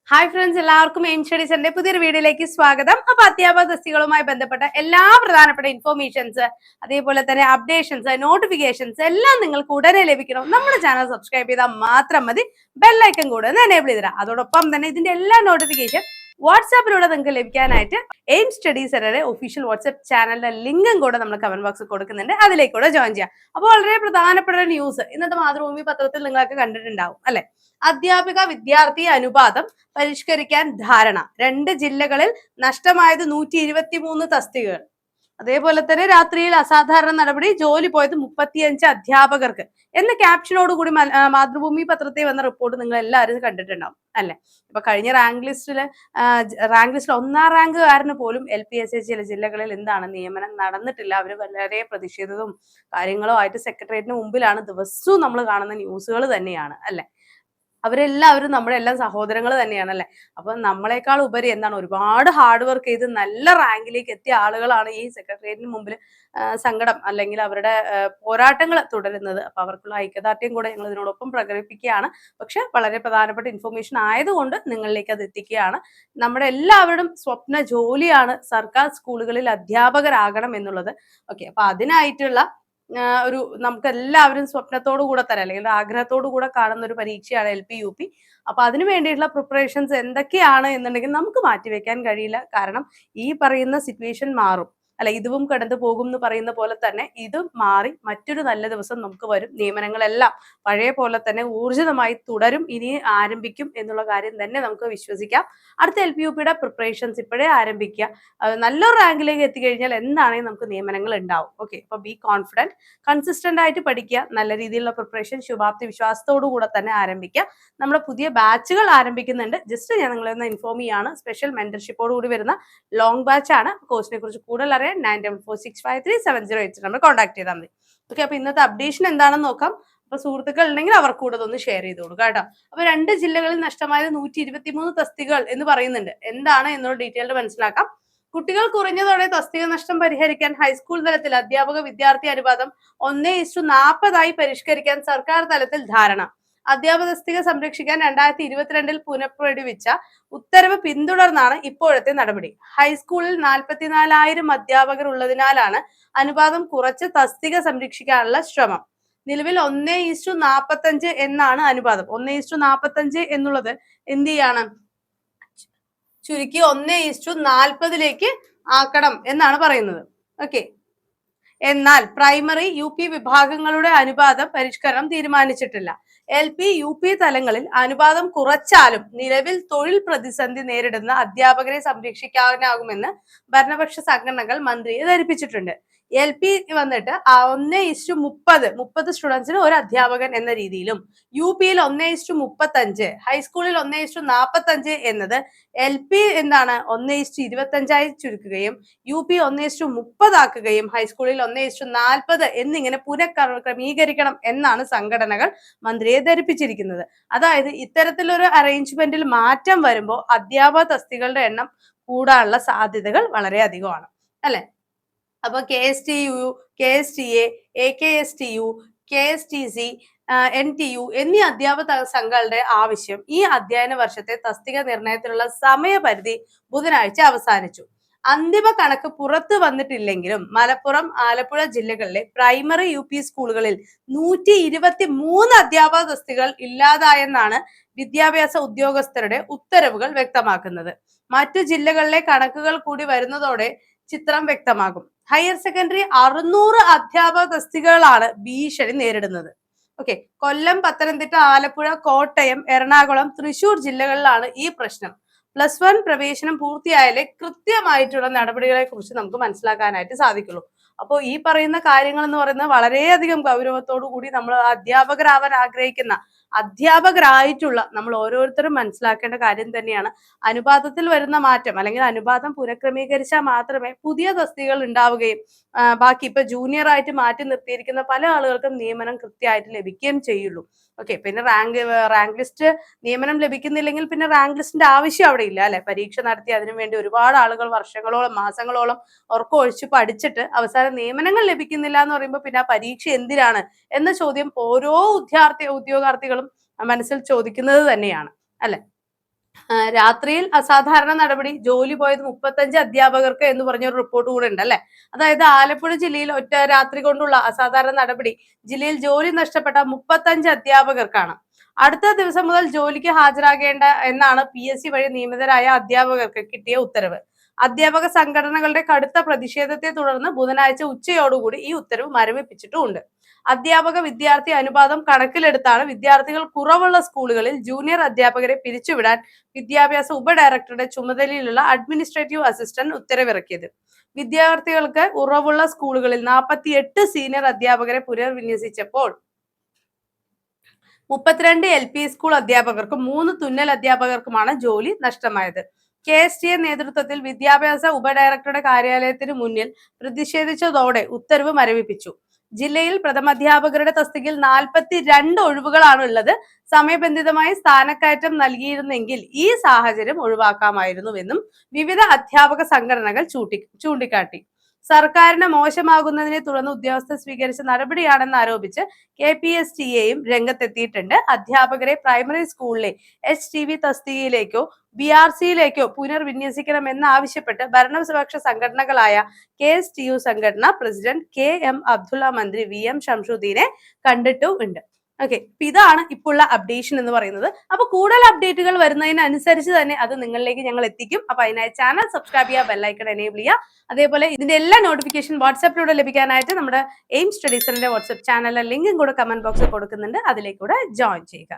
Hi friends, എല്ലാവർക്കും aim സ്റ്റഡീസിന്റെ പുതിയൊരു വീഡിയോയിലേക്ക് സ്വാഗതം. അപ്പൊ അധ്യാപക തസ്തികകളുമായി ബന്ധപ്പെട്ട എല്ലാ പ്രധാനപ്പെട്ട ഇൻഫോർമേഷൻസ്, അതേപോലെ തന്നെ അപ്ഡേഷൻസ്, നോട്ടിഫിക്കേഷൻസ് എല്ലാം നിങ്ങൾക്ക് ഉടനെ ലഭിക്കണം. നമ്മുടെ ചാനൽ സബ്സ്ക്രൈബ് ചെയ്താൽ മാത്രം മതി. ബെല്ലൈക്കൺ കൂടെ ഒന്ന് എനേബിൾ ചെയ്തിടാം. അതോടൊപ്പം തന്നെ ഇതിന്റെ എല്ലാ നോട്ടിഫിക്കേഷൻ വാട്സാപ്പിലൂടെ നിങ്ങൾക്ക് ലഭിക്കാനായിട്ട് എയിം സ്റ്റഡീസിന്റെ ഒഫീഷ്യൽ വാട്സ്ആപ്പ് ചാനലിന്റെ ലിങ്കും കൂടെ നമ്മൾ കമന്റ് ബോക്സിൽ കൊടുക്കുന്നുണ്ട്. അതിലേക്ക് കൂടെ ജോയിൻ ചെയ്യാം. അപ്പോൾ വളരെ പ്രധാനപ്പെട്ട ന്യൂസ് ഇന്നത്തെ മാതൃഭൂമി പത്രത്തിൽ നിങ്ങൾക്ക് കണ്ടിട്ടുണ്ടാവും അല്ലെ? അധ്യാപിക വിദ്യാർത്ഥി അനുപാതം പരിഷ്കരിക്കാൻ ധാരണ. 2 ജില്ലകളിൽ നഷ്ടമായത് 123 തസ്തികകൾ. അതേപോലെ തന്നെ രാത്രിയിൽ അസാധാരണ നടപടി, ജോലി പോയത് 35 അധ്യാപകർക്ക് എന്ന ക്യാപ്ഷനോട് കൂടി മാതൃഭൂമി പത്രത്തിൽ വന്ന റിപ്പോർട്ട് നിങ്ങൾ എല്ലാവരും കണ്ടിട്ടുണ്ടാവും അല്ലെ? ഇപ്പൊ കഴിഞ്ഞ റാങ്ക് ലിസ്റ്റിൽ 1ാം റാങ്കുകാരന് പോലും LPSA ചില ജില്ലകളിൽ എന്താണ് നിയമനം നടന്നിട്ടില്ല. അവര് വളരെ പ്രതിഷേധവും കാര്യങ്ങളോ ആയിട്ട് സെക്രട്ടേറിയറ്റിന് മുമ്പിലാണ് ദിവസവും നമ്മൾ കാണുന്ന ന്യൂസുകൾ തന്നെയാണ് അല്ലെ? അവരെല്ലാവരും നമ്മുടെ എല്ലാം സഹോദരങ്ങൾ തന്നെയാണ് അല്ലെ? അപ്പൊ നമ്മളെക്കാൾ ഉപരി എന്താണ് ഒരുപാട് ഹാർഡ് വർക്ക് ചെയ്ത് നല്ല റാങ്കിലേക്ക് എത്തിയ ആളുകളാണ് ഈ സെക്രട്ടേറിയറ്റിന് മുമ്പിൽ സങ്കടം അല്ലെങ്കിൽ അവരുടെ പോരാട്ടങ്ങൾ തുടരുന്നത്. അപ്പൊ അവർക്കുള്ള ഐക്യദാർഢ്യം കൂടെ ഞങ്ങൾ ഇതിനോടൊപ്പം പ്രകടിപ്പിക്കുകയാണ്. പക്ഷെ വളരെ പ്രധാനപ്പെട്ട ഇൻഫർമേഷൻ ആയതുകൊണ്ട് നിങ്ങളിലേക്ക് അത് എത്തിക്കുകയാണ്. നമ്മുടെ എല്ലാവരുടെയും സ്വപ്ന ജോലിയാണ് സർക്കാർ സ്കൂളുകളിൽ അധ്യാപകരാകണം എന്നുള്ളത്. ഓക്കെ, അപ്പൊ അതിനായിട്ടുള്ള ഒരു നമുക്ക് എല്ലാവരും സ്വപ്നത്തോടു കൂടെ തരാം അല്ലെങ്കിൽ ആഗ്രഹത്തോടു കൂടെ കാണുന്ന ഒരു പരീക്ഷയാണ് LP UP. അപ്പൊ അതിനു വേണ്ടിയിട്ടുള്ള പ്രിപ്പറേഷൻസ് എന്തൊക്കെയാണ് എന്നുണ്ടെങ്കിൽ നമുക്ക് മാറ്റിവെക്കാൻ കഴിയില്ല. കാരണം ഈ പറയുന്ന സിറ്റുവേഷൻ മാറും അല്ലെ? ഇതും കടന്നു പോകും എന്ന് പറയുന്ന പോലെ തന്നെ ഇതും മാറി മറ്റൊരു നല്ല ദിവസം നമുക്ക് വരും. നിയമനങ്ങളെല്ലാം പഴയ പോലെ തന്നെ ഊർജിതമായി തുടരും, ഇനി ആരംഭിക്കും എന്നുള്ള കാര്യം തന്നെ നമുക്ക് വിശ്വസിക്കാം. അടുത്ത LP UPയുടെ പ്രിപ്പറേഷൻസ് ഇപ്പോഴേ ആരംഭിക്കുക. നല്ലൊരു റാങ്കിലേക്ക് എത്തിക്കഴിഞ്ഞാൽ എന്താണെങ്കിലും നമുക്ക് നിയമനങ്ങൾ ഉണ്ടാവും. ഓക്കെ, അപ്പൊ ബി കോൺഫിഡന്റ്, കൺസിസ്റ്റന്റ് ആയിട്ട് പഠിക്കുക, നല്ല രീതിയിലുള്ള പ്രിപ്പറേഷൻ ശുഭാപ്തി വിശ്വാസത്തോടു കൂടെ തന്നെ ആരംഭിക്കുക. നമ്മുടെ പുതിയ ബാച്ചുകൾ ആരംഭിക്കുന്നുണ്ട്. ജസ്റ്റ് ഞാൻ നിങ്ങളെ ഒന്ന് ഇൻഫോം ചെയ്യാണ്. സ്പെഷ്യൽ മെന്റർഷിപ്പോട് കൂടി വരുന്ന ലോങ് ബാച്ച് ആണ്. കോഴ്സിനെ കുറിച്ച് കൂടുതൽ അറിയാൻ 9446537086 നമ്മൾ കോൺടാക്ട് ചെയ്താൽ മതി. ഓക്കെ, അപ്പൊ ഇന്നത്തെ അപ്ഡേഷൻ എന്താണെന്ന് നോക്കാം. അപ്പൊ സുഹൃത്തുക്കൾ ഉണ്ടെങ്കിൽ അവർക്ക് കൂടെ ഒന്ന് ഷെയർ ചെയ്ത് കൊടുക്കുക കേട്ടോ. അപ്പൊ 2 ജില്ലകളിൽ നഷ്ടമായത് 123 തസ്തികകൾ എന്ന് പറയുന്നുണ്ട്. എന്താണ് എന്നുള്ള ഡീറ്റെയിൽഡ് മനസ്സിലാക്കാം. കുട്ടികൾ കുറഞ്ഞതോടെ തസ്തിക നഷ്ടം പരിഹരിക്കാൻ ഹൈസ്കൂൾ തലത്തിൽ അധ്യാപക വിദ്യാർത്ഥി അനുപാതം 1:40 പരിഷ്കരിക്കാൻ സർക്കാർ തലത്തിൽ ധാരണ. അധ്യാപക തസ്തിക സംരക്ഷിക്കാൻ 2022 പുനഃപ്രകടിപ്പിച്ച ഉത്തരവ് പിന്തുടർന്നാണ് ഇപ്പോഴത്തെ നടപടി. ഹൈസ്കൂളിൽ 44,000 അധ്യാപകർ ഉള്ളതിനാലാണ് അനുപാതം കുറച്ച് തസ്തിക സംരക്ഷിക്കാനുള്ള ശ്രമം. നിലവിൽ 1:45 എന്നാണ് അനുപാതം. 1:45 എന്നുള്ളത് എന്ത് ചെയ്യാണ്? ചുരുക്കി 1:40 ആക്കണം എന്നാണ് പറയുന്നത്. ഓക്കെ, എന്നാൽ പ്രൈമറി UP വിഭാഗങ്ങളുടെ അനുപാതം പരിഷ്കരണം തീരുമാനിച്ചിട്ടില്ല. LP UP തലങ്ങളിൽ അനുപാതം കുറച്ചാലും നിലവിൽ തൊഴിൽ പ്രതിസന്ധി നേരിടുന്ന അധ്യാപകരെ സംരക്ഷിക്കാനാകുമെന്ന് ഭരണപക്ഷ സംഘടനകൾ മന്ത്രിയെ ധരിപ്പിച്ചിട്ടുണ്ട്. LP വന്നിട്ട് 1:30 സ്റ്റുഡൻസിന് ഒരു അധ്യാപകൻ എന്ന രീതിയിലും UPയിൽ 1:35, ഹൈസ്കൂളിൽ 1:45 എന്നത് LP എന്താണ് 1:25 ചുരുക്കുകയും UP 1:30 ആക്കുകയും ഹൈസ്കൂളിൽ 1:40 എന്നിങ്ങനെ പുനഃക്രമീകരിക്കണം എന്നാണ് സംഘടനകൾ മന്ത്രിയെ ധരിപ്പിച്ചിരിക്കുന്നത്. അതായത് ഇത്തരത്തിലൊരു അറേഞ്ച്മെന്റിൽ മാറ്റം വരുമ്പോൾ അധ്യാപക തസ്തികളുടെ എണ്ണം കൂടാനുള്ള സാധ്യതകൾ വളരെ അധികമാണ് അല്ലെ? അപ്പൊ KSTU, KSTA, AKSTU, KSTC, NTU എന്നീ അധ്യാപക സംഘങ്ങളുടെ ആവശ്യം ഈ അധ്യയന വർഷത്തെ തസ്തിക നിർണയത്തിനുള്ള സമയപരിധി ബുധനാഴ്ച അവസാനിച്ചു. അന്തിമ കണക്ക് പുറത്തു വന്നിട്ടില്ലെങ്കിലും മലപ്പുറം, ആലപ്പുഴ ജില്ലകളിലെ പ്രൈമറി UP സ്കൂളുകളിൽ 123 അധ്യാപക തസ്തികകൾ ഇല്ലാതായെന്നാണ് വിദ്യാഭ്യാസ ഉദ്യോഗസ്ഥരുടെ ഉത്തരവുകൾ വ്യക്തമാക്കുന്നത്. മറ്റു ജില്ലകളിലെ കണക്കുകൾ കൂടി വരുന്നതോടെ ചിത്രം വ്യക്തമാകും. ഹയർ സെക്കൻഡറി 600 അധ്യാപക തസ്തികകളാണ് ഭീഷണി നേരിടുന്നത്. ഓക്കെ, കൊല്ലം, പത്തനംതിട്ട, ആലപ്പുഴ, കോട്ടയം, എറണാകുളം, തൃശൂർ ജില്ലകളിലാണ് ഈ പ്രശ്നം. +1 പ്രവേശനം പൂർത്തിയായാലേ കൃത്യമായിട്ടുള്ള നടപടികളെ കുറിച്ച് നമുക്ക് മനസ്സിലാക്കാനായിട്ട് സാധിക്കുള്ളൂ. അപ്പോൾ ഈ പറയുന്ന കാര്യങ്ങൾ എന്ന് പറയുന്നത് വളരെയധികം ഗൗരവത്തോടു കൂടി നമ്മൾ അധ്യാപകരാവാൻ ആഗ്രഹിക്കുന്ന അധ്യാപകരായിട്ടുള്ള നമ്മൾ ഓരോരുത്തരും മനസ്സിലാക്കേണ്ട കാര്യം തന്നെയാണ്. അനുപാതത്തിൽ വരുന്ന മാറ്റം അല്ലെങ്കിൽ അനുപാതം പുനഃക്രമീകരിച്ചാൽ മാത്രമേ പുതിയ തസ്തികകൾ ഉണ്ടാവുകയും ബാക്കി ഇപ്പൊ ജൂനിയർ ആയിട്ട് മാറ്റി നിർത്തിയിരിക്കുന്ന പല ആളുകൾക്കും നിയമനം കൃത്യമായിട്ട് ലഭിക്കുകയും ചെയ്യുള്ളൂ. ഓക്കെ, പിന്നെ റാങ്ക് ലിസ്റ്റ് നിയമനം ലഭിക്കുന്നില്ലെങ്കിൽ പിന്നെ റാങ്ക് ലിസ്റ്റിന്റെ ആവശ്യം അവിടെ ഇല്ല അല്ലെ? പരീക്ഷ നടത്തി അതിനുവേണ്ടി ഒരുപാട് ആളുകൾ വർഷങ്ങളോളം മാസങ്ങളോളം ഉറക്കമൊഴിച്ച് പഠിച്ചിട്ട് അവസാനം നിയമനങ്ങൾ ലഭിക്കുന്നില്ല എന്ന് പറയുമ്പോൾ പിന്നെ ആ പരീക്ഷ എന്തിനാണ് എന്ന ചോദ്യം ഓരോ ഉദ്യോഗാർത്ഥികളും മനസ്സിൽ ചോദിക്കുന്നത് തന്നെയാണ് അല്ലെ? രാത്രിയിൽ അസാധാരണ നടപടി, ജോലി പോയത് 35 അധ്യാപകർക്ക് എന്ന് പറഞ്ഞൊരു റിപ്പോർട്ട് കൂടെ ഉണ്ട് അല്ലെ. അതായത് ആലപ്പുഴ ജില്ലയിൽ ഒറ്റ രാത്രി കൊണ്ടുള്ള അസാധാരണ നടപടി ജില്ലയിൽ ജോലി നഷ്ടപ്പെട്ട 35 അധ്യാപകർക്കാണ്. അടുത്ത ദിവസം മുതൽ ജോലിക്ക് ഹാജരാകേണ്ട എന്നാണ് PSC വഴി നിയമിതരായ അധ്യാപകർക്ക് കിട്ടിയ ഉത്തരവ്. അധ്യാപക സംഘടനകളുടെ കടുത്ത പ്രതിഷേധത്തെ തുടർന്ന് ബുധനാഴ്ച ഉച്ചയോടുകൂടി ഈ ഉത്തരവ് മരവിപ്പിച്ചിട്ടുമുണ്ട്. അധ്യാപക വിദ്യാർത്ഥി അനുപാതം കണക്കിലെടുത്താണ് വിദ്യാർത്ഥികൾ കുറവുള്ള സ്കൂളുകളിൽ ജൂനിയർ അധ്യാപകരെ പിരിച്ചുവിടാൻ വിദ്യാഭ്യാസ ഉപഡയറക്ടറുടെ ചുമതലയിലുള്ള അഡ്മിനിസ്ട്രേറ്റീവ് അസിസ്റ്റന്റ് ഉത്തരവിറക്കിയത്. വിദ്യാർത്ഥികൾക്ക് കുറവുള്ള സ്കൂളുകളിൽ 48 സീനിയർ അധ്യാപകരെ പുനർവിന്യസിച്ചപ്പോൾ 32 LP സ്കൂൾ അധ്യാപകർക്കും 3 തുന്നൽ അധ്യാപകർക്കുമാണ് ജോലി നഷ്ടമായത്. KSTA നേതൃത്വത്തിൽ വിദ്യാഭ്യാസ ഉപഡയറക്ടറുടെ കാര്യാലയത്തിന് മുന്നിൽ പ്രതിഷേധിച്ചതോടെ ഉത്തരവ് മരവിപ്പിച്ചു. ജില്ലയിൽ പ്രഥമാധ്യാപകരുടെ തസ്തികയിൽ 42 ഒഴിവുകളാണ് ഉള്ളത്. സമയബന്ധിതമായി സ്ഥാനക്കയറ്റം നൽകിയിരുന്നെങ്കിൽ ഈ സാഹചര്യം ഒഴിവാക്കാമായിരുന്നുവെന്നും വിവിധ അധ്യാപക സംഘടനകൾ ചൂണ്ടിക്കാട്ടി. സർക്കാരിന് മോശമാകുന്നതിനെ തുടർന്ന് ഉദ്യോഗസ്ഥർ സ്വീകരിച്ച നടപടിയാണെന്ന് ആരോപിച്ച് KPSTA രംഗത്തെത്തിയിട്ടുണ്ട്. അധ്യാപകരെ പ്രൈമറി സ്കൂളിലെ HTV തസ്തികയിലേക്കോ BRCയിലേക്കോ പുനർവിന്യസിക്കണമെന്നാവശ്യപ്പെട്ട് ഭരണപക്ഷ സംഘടനകളായ KSTU സംഘടന പ്രസിഡന്റ് KM അബ്ദുള്ള, മന്ത്രി VM ഷംസുദ്ദീനെ കണ്ടിട്ടുമുണ്ട്. ഓക്കെ, ഇതാണ് ഇപ്പോൾ ഉള്ള അപ്ഡേഷൻ എന്ന് പറയുന്നത്. അപ്പൊ കൂടുതൽ അപ്ഡേറ്റുകൾ വരുന്നതിനനുസരിച്ച് തന്നെ അത് നിങ്ങളിലേക്ക് ഞങ്ങൾ എത്തിക്കും. അപ്പൊ അതിനായി ചാനൽ സബ്സ്ക്രൈബ് ചെയ്യുക, ബെല്ലൈക്കൺ എനേബിൾ ചെയ്യുക. അതേപോലെ ഇതിന്റെ എല്ലാ നോട്ടിഫിക്കേഷൻ വാട്സാപ്പിലൂടെ ലഭിക്കാനായിട്ട് നമ്മുടെ എയിം സ്റ്റഡീസിന്റെ വാട്സ്ആപ്പ് ചാനലിലെ ലിങ്കും കൂടെ കമന്റ് ബോക്സിൽ കൊടുക്കുന്നുണ്ട്. അതിലേക്കൂടെ ജോയിൻ ചെയ്യുക.